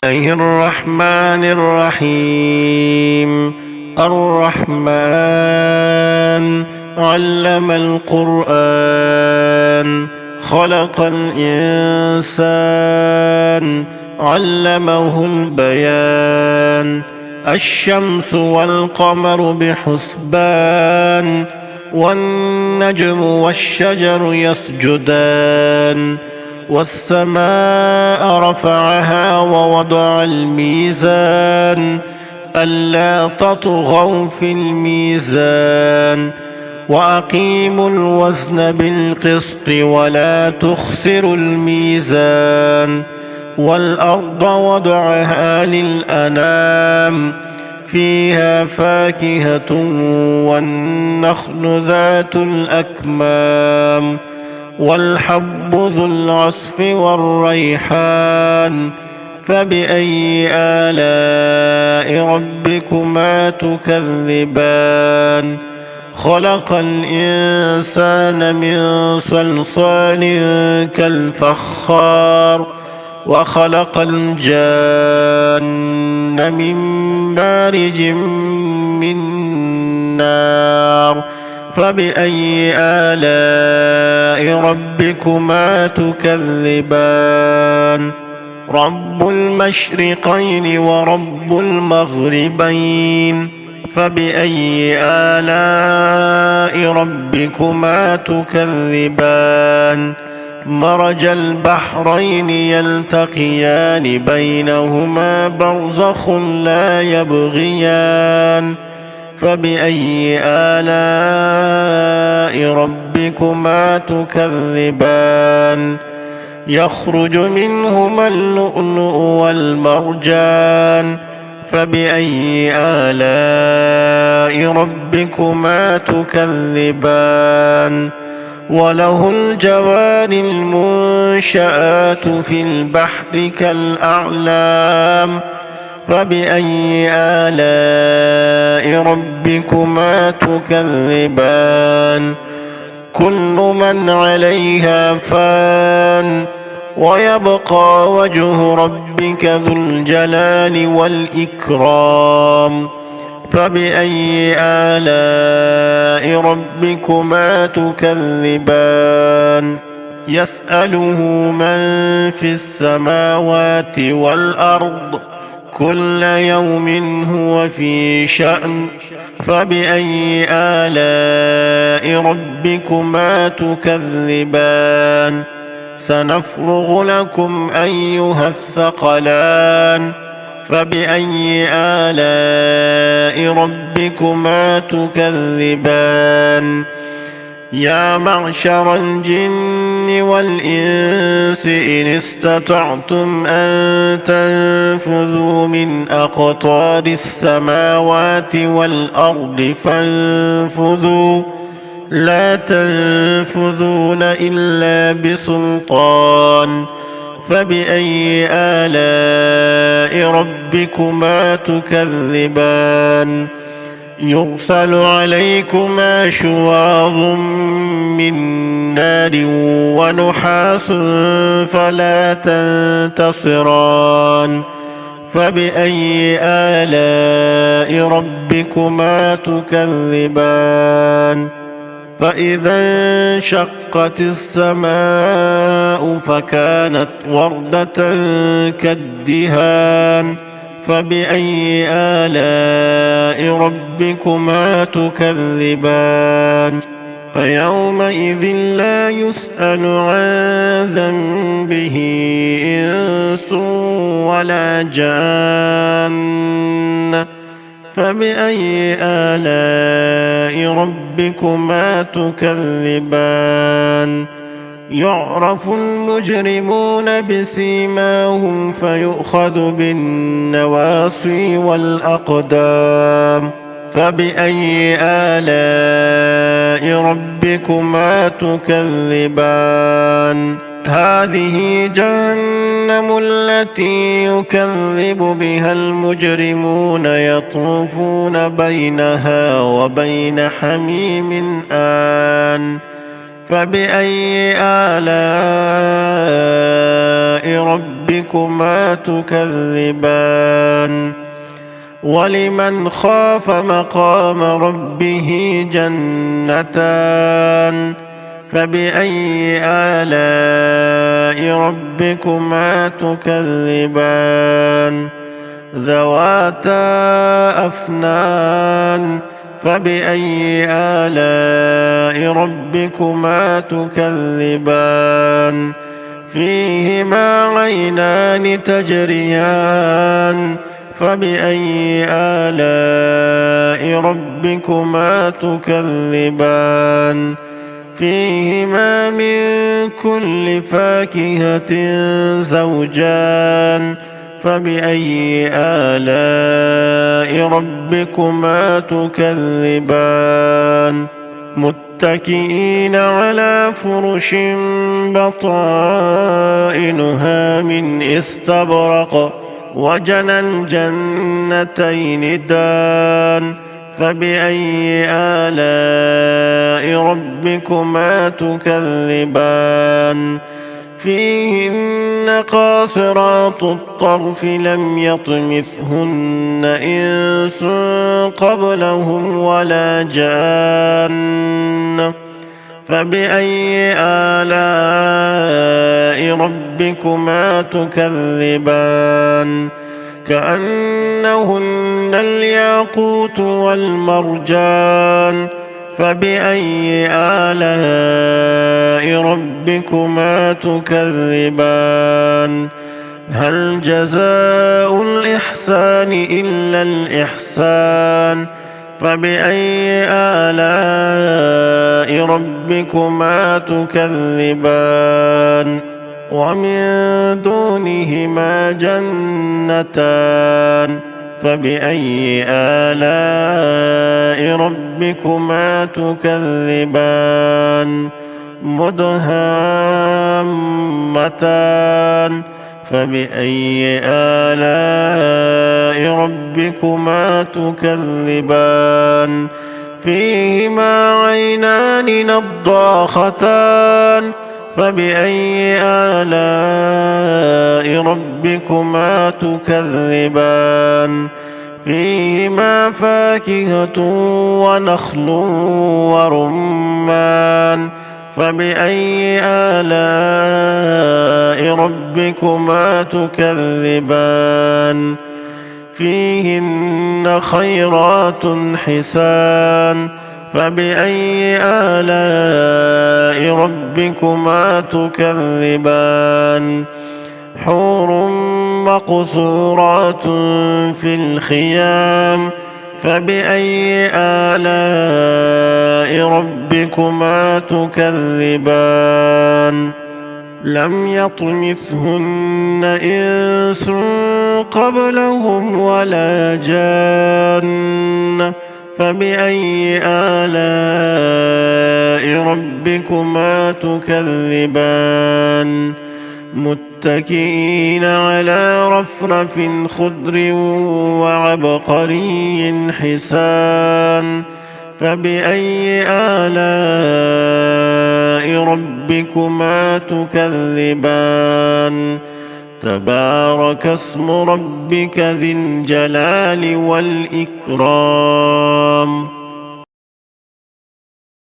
الله الرحمن الرحيم. الرحمن علم القرآن، خلق الإنسان، علمه البيان. الشمس والقمر بحسبان، والنجم والشجر يسجدان. والسماء رفعها ووضع الميزان، ألا تطغوا في الميزان، وأقيموا الوزن بالقسط ولا تخسروا الميزان. والأرض وضعها للأنام، فيها فاكهة والنخل ذات الأكمام، والحب ذو العصف والريحان. فبأي آلاء ربكما تكذبان؟ خلق الإنسان من صلصال كالفخار، وخلق الجان من مارج من نار. فبأي آلاء ربكما تكذبان؟ رب المشرقين ورب المغربين. فبأي آلاء ربكما تكذبان؟ مرج البحرين يلتقيان، بينهما برزخ لا يبغيان. فبأي آلاء ربكما تكذبان؟ يخرج منهما اللؤلؤ والمرجان. فبأي آلاء ربكما تكذبان؟ وله الجوار المنشآت في البحر كالأعلام. فبأي آلاء ربكما تكذبان؟ كل من عليها فان، ويبقى وجه ربك ذو الجلال والإكرام. فبأي آلاء ربكما تكذبان؟ يسأله من في السماوات والأرض، كل يوم هو في شأن. فبأي آلاء ربكما تكذبان؟ سنفرغ لكم أيها الثقلان. فبأي آلاء ربكما تكذبان؟ يا معشر الجن والإنس إن استطعتم أن تنفذوا من أقطار السماوات والأرض فانفذوا، لا تنفذون إلا بسلطان. فبأي آلاء ربكما تكذبان؟ يرسل عليكما شواظ من نار ونحاس فلا تنتصران. فبأي آلاء ربكما تكذبان؟ فإذا انشقت السماء فكانت وردة كالدهان. فبأي آلاء ربكما تكذبان؟ فيومئذ لا يسأل عن ذنبه إنس ولا جان. فبأي آلاء ربكما تكذبان؟ يعرف المجرمون بسيماهم فيؤخذ بالنواصي والأقدام. فبأي آلاء ربكما تكذبان؟ هذه جهنم التي يكذب بها المجرمون، يطوفون بينها وبين حميم آن. فبأي آلاء ربكما ربكما تكذبان ولمن خاف مقام ربه جنتان فبأي آلاء ربكما تكذبان ذواتا أفنان فبأي آلاء ربكما تكذبان فيهما عينان تجريان فبأي آلاء ربكما تكذبان فيهما من كل فاكهة زوجان فبأي آلاء ربكما تكذبان متكئين على فرش بطائنها من استبرق وجنى الجنتين دان فبأي آلاء ربكما تكذبان فيهن قاصرات الطرف لم يطمثهن إنس قبلهم ولا جان فبأي آلاء ربكما تكذبان كأنهن الياقوت والمرجان فبأي آلاء ربكما تكذبان هل جزاء الإحسان إلا الإحسان فبأي آلاء ربكما تكذبان ومن دونهما جنتان فبأي آلاء ربكما تكذبان مدهامتان فبأي آلاء ربكما تكذبان فيهما عينان نضاختان فبأي آلاء ربكما تكذبان فيهما فاكهة ونخل ورمان فبأي آلاء ربكما تكذبان فيهن خيرات حسان فبأي آلاء ربكما تكذبان حور مقصورات في الخيام فبأي آلاء ربكما تكذبان لم يطمثهن إنس قبلهم ولا جان فبأي آلاء ربكما تكذبان متكئين على رفرف خضر وعبقري حسان فبأي آلاء ربكما تكذبان تبارك اسم ربك ذي الجلال والإكرام